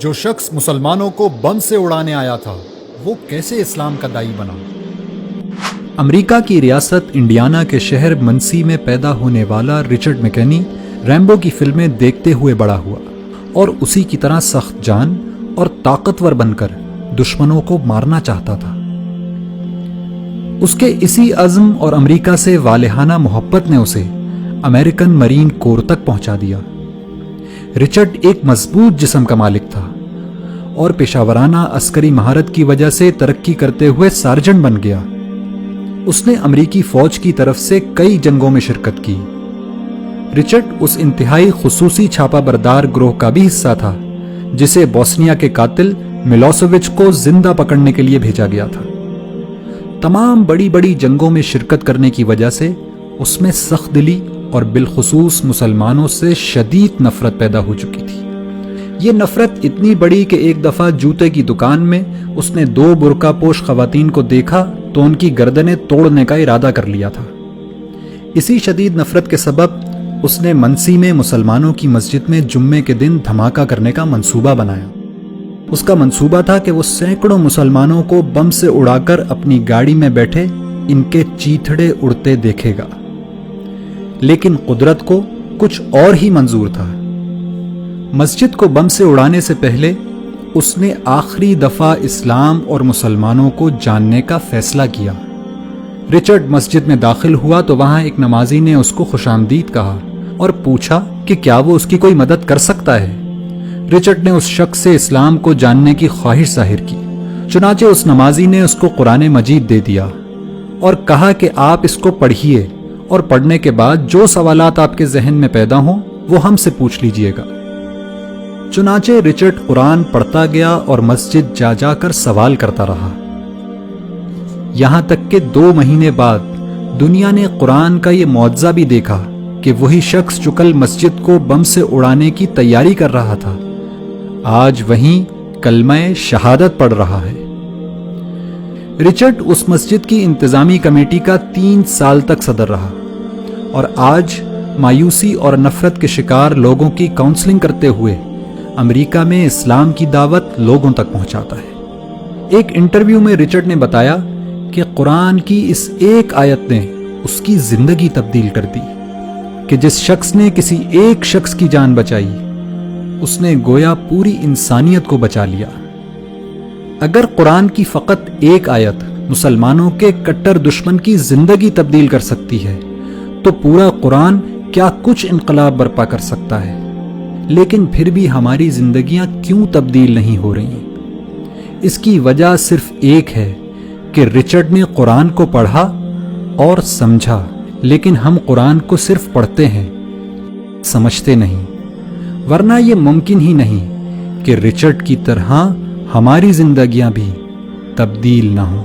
جو شخص مسلمانوں کو بم سے اڑانے آیا تھا وہ کیسے اسلام کا داعی بنا؟ امریکہ کی ریاست انڈیانا کے شہر منسی میں پیدا ہونے والا رچرڈ میکنی ریمبو کی فلمیں دیکھتے ہوئے بڑا ہوا اور اسی کی طرح سخت جان اور طاقتور بن کر دشمنوں کو مارنا چاہتا تھا۔ اس کے اسی عزم اور امریکہ سے والہانہ محبت نے اسے امریکن مرین کور تک پہنچا دیا۔ رچرڈ ایک مضبوط جسم کا مالک تھا اور پیشہ ورانہ عسکری مہارت کی وجہ سے ترقی کرتے ہوئے سارجنٹ بن گیا۔ اس نے امریکی فوج کی طرف سے کئی جنگوں میں شرکت کی۔ رچرڈ اس انتہائی خصوصی چھاپا بردار گروہ کا بھی حصہ تھا جسے بوسنیا کے قاتل ملوسیوچ کو زندہ پکڑنے کے لیے بھیجا گیا تھا۔ تمام بڑی بڑی جنگوں میں شرکت کرنے کی وجہ سے اس میں سخت دلی اور بالخصوص مسلمانوں سے شدید نفرت پیدا ہو چکی تھی۔ یہ نفرت اتنی بڑی کہ ایک دفعہ جوتے کی دکان میں اس نے 2 برقع پوش خواتین کو دیکھا تو ان کی گردنیں توڑنے کا ارادہ کر لیا تھا۔ اسی شدید نفرت کے سبب اس نے منسی میں مسلمانوں کی مسجد میں جمعے کے دن دھماکہ کرنے کا منصوبہ بنایا۔ اس کا منصوبہ تھا کہ وہ سینکڑوں مسلمانوں کو بم سے اڑا کر اپنی گاڑی میں بیٹھے ان کے چیتھڑے اڑتے دیکھے گا، لیکن قدرت کو کچھ اور ہی منظور تھا۔ مسجد کو بم سے اڑانے سے پہلے اس نے آخری دفعہ اسلام اور مسلمانوں کو جاننے کا فیصلہ کیا۔ رچرڈ مسجد میں داخل ہوا تو وہاں ایک نمازی نے اس کو خوش آمدید کہا اور پوچھا کہ کیا وہ اس کی کوئی مدد کر سکتا ہے۔ رچرڈ نے اس شخص سے اسلام کو جاننے کی خواہش ظاہر کی، چنانچہ اس نمازی نے اس کو قرآن مجید دے دیا اور کہا کہ آپ اس کو پڑھیے اور پڑھنے کے بعد جو سوالات آپ کے ذہن میں پیدا ہوں وہ ہم سے پوچھ لیجئے گا۔ چنانچہ رچرڈ قرآن پڑھتا گیا اور مسجد جا جا کر سوال کرتا رہا، یہاں تک کہ 2 مہینے بعد دنیا نے قرآن کا یہ معجزہ بھی دیکھا کہ وہی شخص جو کل مسجد کو بم سے اڑانے کی تیاری کر رہا تھا آج وہیں کلمہ شہادت پڑھ رہا ہے۔ رچرڈ اس مسجد کی انتظامی کمیٹی کا 3 سال تک صدر رہا اور آج مایوسی اور نفرت کے شکار لوگوں کی کاؤنسلنگ کرتے ہوئے امریکہ میں اسلام کی دعوت لوگوں تک پہنچاتا ہے۔ ایک انٹرویو میں رچرڈ نے بتایا کہ قرآن کی اس ایک آیت نے اس کی زندگی تبدیل کر دی کہ جس شخص نے کسی ایک شخص کی جان بچائی اس نے گویا پوری انسانیت کو بچا لیا۔ اگر قرآن کی فقط ایک آیت مسلمانوں کے کٹر دشمن کی زندگی تبدیل کر سکتی ہے تو پورا قرآن کیا کچھ انقلاب برپا کر سکتا ہے۔ لیکن پھر بھی ہماری زندگیاں کیوں تبدیل نہیں ہو رہی؟ اس کی وجہ صرف ایک ہے کہ رچرڈ نے قرآن کو پڑھا اور سمجھا، لیکن ہم قرآن کو صرف پڑھتے ہیں، سمجھتے نہیں، ورنہ یہ ممکن ہی نہیں کہ رچرڈ کی طرح ہماری زندگیاں بھی تبدیل نہ ہوں۔